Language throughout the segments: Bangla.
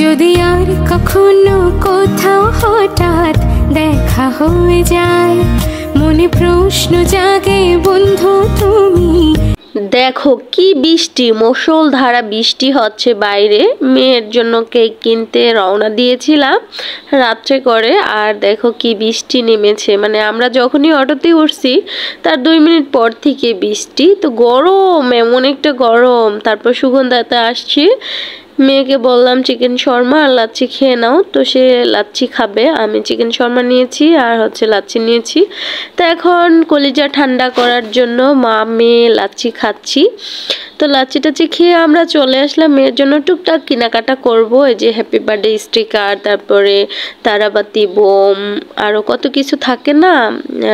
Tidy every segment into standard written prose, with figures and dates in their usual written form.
যদি আর কখনো কোথাও হঠাৎ দেখা হয়ে যায়, মনে প্রশ্ন জাগে বন্ধু তুমি। দেখো কি বৃষ্টি, মুষলধারা বৃষ্টি হচ্ছে বাইরে। মেয়ের জন্য কেক কিনতে রওনা দিয়েছিলাম রাত্রে করে, আর দেখো কি বৃষ্টি নেমেছে। মানে আমরা যখনই অটোতে উঠছি তার 2 মিনিট পর থেকে বৃষ্টি। তো গরম, এমন একটা গরম। তারপর সুগন্ধাতে আসছি, মেয়েকে বললাম চিকেন শর্মা আর লাচ্ছি খেয়ে নাও। তো সে লাচ্ছি খাবে, আমি চিকেন শর্মা নিয়েছি আর লাচ্ছি নিয়েছি। তো এখন কলিজা ঠান্ডা করার জন্য মা মেয়ে লাচ্ছি খাচ্ছি। তো লাচ্ছি টাচ্ছি খেয়ে আমরা চলে আসলাম মেয়ের জন্য টুকটাক কেনাকাটা করব। এই যে হ্যাপি বার্থডে স্টিকার, তারপরে তারাবাতি বোম, আরও কত কিছু থাকে না,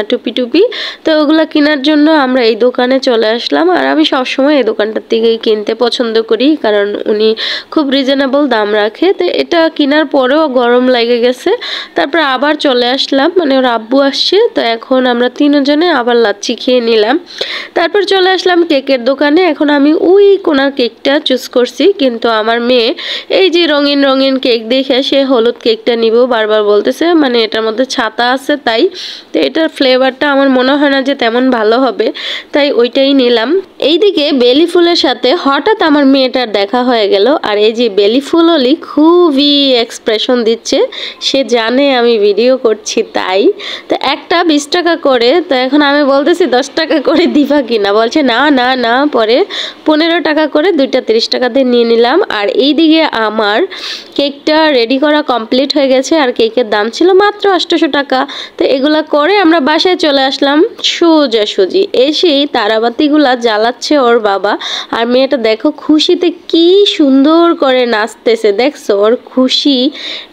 টুপি টুপি। তো ওগুলা কেনার জন্য আমরা এই দোকানে চলে আসলাম। আর আমি সবসময় এই দোকানটার থেকেই কিনতে পছন্দ করি, কারণ উনি খুব রিজনেবল দাম রাখে। তো এটা কেনার পরেও গরম লেগে গেছে, তারপর আবার চলে আসলাম, মানে ওর আব্বু আসছে। তো এখন আমরা 3 জনে আবার লাচ্ছি খেয়ে নিলাম। তারপর চলে আসলাম কেকের দোকানে। এখন আমি ওই কোনার কেকটা চুজ করছি, কিন্তু আমার মেয়ে এই যে রঙিন রঙিন কেক দেখে সে হলুদ কেকটা নিব বারবার বলতেছে, মানে এটার মধ্যে ছাতা আছে তাই। তো এটার ফ্লেভারটা আমার মনে হয় না যে তেমন ভালো হবে, তাই ওইটাই নিলাম। এইদিকে বেলি ফুলের সাথে হঠাৎ আমার মেয়েটার দেখা হয়ে গেল। আর এই যে বেলি ফুল হলি খুবই এক্সপ্রেশন দিচ্ছে, সে জানে আমি ভিডিও করছি তাই। তো একটা 20 টাকা করে। তো এখন আমি বলতেছি 10 টাকা করে দিবা কিনা, বলছে না না না। পরে 15 টাকা করে দুইটা 30 টাকা দিয়ে নিয়ে নিলাম। আর এইদিকে আমার কেকটা রেডি করা কমপ্লিট হয়ে গেছে, আর কেকের দাম ছিল মাত্র 800 টাকা। তো এগুলা করে আমরা বাসায় চলে আসলাম সোজাসুজি। এসেই তারাবাতিগুলা জ্বালাচ্ছে ওর বাবা। আর মেয়েটা দেখো খুশিতে কি সুন্দর করে নাচতেছে, দেখছো ওর খুশি,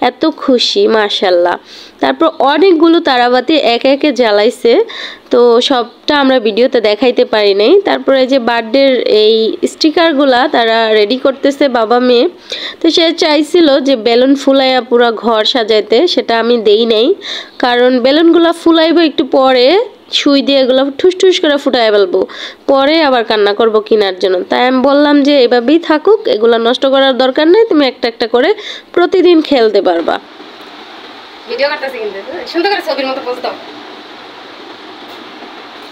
এত খুশি মাশাল্লাহ। তারপর অনেকগুলো তারাবাতি একে একে জ্বালাইছে, তো সবটা আমরা ভিডিওতে দেখাইতে পারি নাই। তারপরে এই যে বার্থডের এই স্টিকারগুলা তারা রেডি করতেছে বাবা মেয়ে। তো সে চাইছিল যে বেলুন ফুলাইয়া পুরো ঘর সাজাইতে, সেটা আমি দেই নাই, কারণ বেলুনগুলা ফুলাইবো একটু পরে, সুই দিয়ে এগুলো ঠুস ঠুস করে ফুটাই ফেলবো, পরে আবার কান্না করব কেনার জন্য। তাই আমি বললাম যে এভাবেই থাকুক, এগুলো নষ্ট করার দরকার নেই, তুমি একটা একটা করে প্রতিদিন খেলতে পারবা। ভিডিও করতেছি কিন্তু সুন্দর করে ছবির মতো পোজ দাও।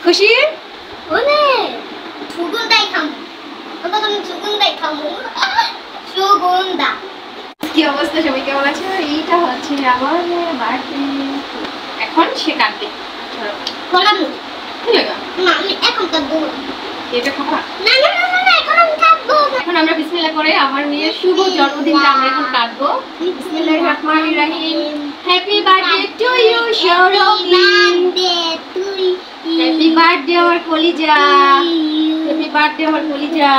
খুশি ওনে সুগন্ধাই খামু, ওটা তুমি সুগন্ধাই খামু, সুগন্ধা। কি অবস্থা, সবাই কেমন আছে? এইটা হচ্ছে আমার বার্থডে, এখন সে কাটবে। বলাম কি লাগা না, আমি এখন কাটবো। এটা খাবা? না না না না, এখন আমি কাটবো। এখন আমরা বিসমিল্লাহ করে আমার মেয়ের শুভ জন্মদিনটা আমরা এখন কাটবো। বিসমিল্লাহির রহমানির রহিম। Happy birthday to you Sourabhi, happy birthday আমার কলিজা, হ্যাপি বার্থডে আমার কলিজা।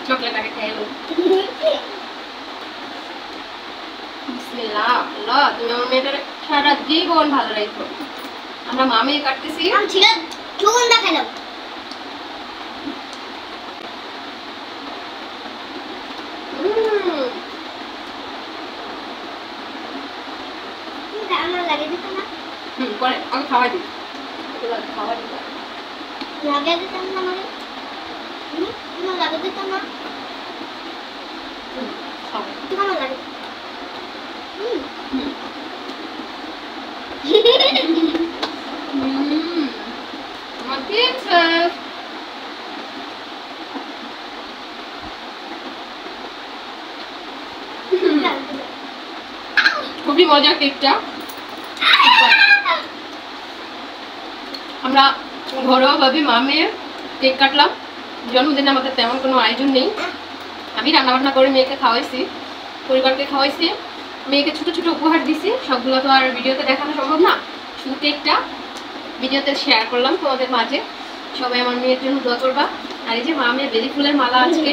চকলেট আগে খাই লো। বিসমিল্লাহ। আল্লাহ তুমি আমার মেয়েটার সারা জীবন ভালো রাখো। আমরা মামে কাটতেছি। আমি ছিল সুগন্ধা খেলাম। আমার লাগে দিত না। পরে আমি খাওয়াই দিই। খাওয়াই দিই। লাগে দিত না আমারে। তোমার লাগে দিত না। খাওয়াই। তোমার লাগে। আমার প্রিন্সেস। খুবই মজার কেকটা। আমরা ঘরোয়া ভাবে মামের কেক কাটলাম। জন্মদিনে আমাদের তেমন কোনো আয়োজন নেই, আমি রান্নাবান্না করে মেয়েকে খাওয়াইছি, পরিবারকে খাওয়াইছি, মেয়েকে ছোট ছোট উপহার দিছি। সবগুলো তো আর ভিডিওতে দেখানো সম্ভব না, শুধু কেকটা ভিডিওতে শেয়ার করলাম তোমাদের মাঝে। সবাই আমার মেয়ের জন্য দোয়া করবা। আর এই যে মামের বেলি ফুলের মালা, আজকে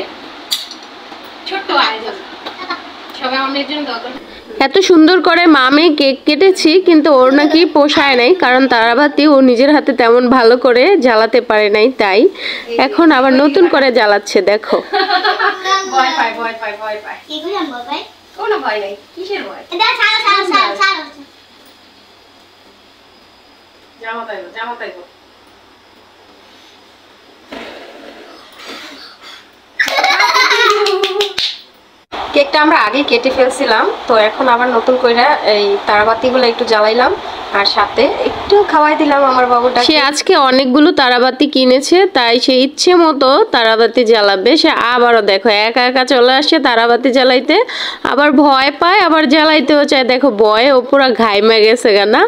ছোট্ট আয়োজন, সবাই আমার মেয়ের জন্য দোয়া করবে। এত সুন্দর করে মামে কেক কেটেছি, কিন্তু ওর নাকি পোষায় নাই, কারণ তারাবাতি ও নিজের হাতে তেমন ভালো করে জ্বালাতে পারে নাই, তাই এখন আবার নতুন করে জ্বালাচ্ছে। দেখো ভয় পায় ভয় পায় ভয় পায়। কি করলাম বাবাই? কোনো ভয় নাই, কিসের ভয়? এটা ছাড়ো ছাড়ো ছাড়ো ছাড়ো। জামা তাইবো জামা তাইবো। কেকটা আমরা আগেই কেটে ফেলছিলাম, তো এখন আবার নতুন করে এই তারাবাতিগুলো একটু জ্বালাইলাম আর সাথে একটু খাওয়াই দিলাম আমার বাবুটা। সে আজকে অনেকগুলো তারাবাতি কিনেছে, তাই সে ইচ্ছে মতো তারাবাতি জ্বালাবে। সে আবারও দেখো একা একা চলে আসছে তারাবাতি জ্বালাইতে, আবার ভয় পায় আবার জ্বালাইতেও চায়। দেখো ভয়ে ও পুরা ঘাইমা গেছে গানা।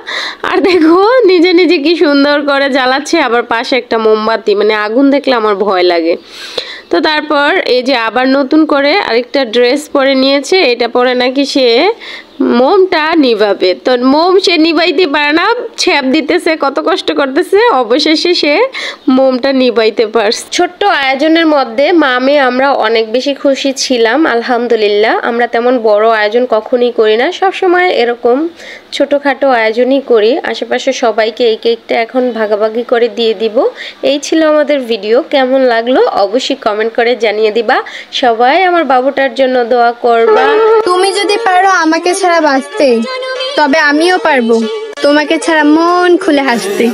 আর দেখো নিজে নিজে কি সুন্দর করে জ্বালাচ্ছে, আবার পাশে একটা মোমবাতি, মানে আগুন দেখলে আমার ভয় লাগে। তো তারপর এই যে আবার নতুন করে আরেকটা ড্রেস পরে নিয়েছে, এটা পরে নাকি সে মোমটা নিভাবে। তো মোম সে নিভাইতে পারে না, ছ্যাপ দিতেছে, কত কষ্ট করতেছে, অবশেষে সে মোমটা নিভাইতে পারছে। ছোট্ট আয়োজনের মধ্যে মামে আমরা অনেক বেশি খুশি ছিলাম আলহামদুলিল্লাহ। আমরা তেমন বড় আয়োজন কখনই করি না, সব সময় এরকম ছোটোখাটো আয়োজনই করি। আশেপাশে সবাইকে এই কেকটা এখন ভাগাভাগি করে দিয়ে দিব। এই ছিল আমাদের ভিডিও, কেমন লাগলো অবশ্যই কমেন্ট করে জানিয়ে দিবা। সবাই আমার বাবুটার জন্য দোয়া করবা। তুমি যদি পারো আমাকে ছাড়া বাঁচতে, তবে আমিও পারবো তোমাকে ছাড়া মন খুলে হাসতে।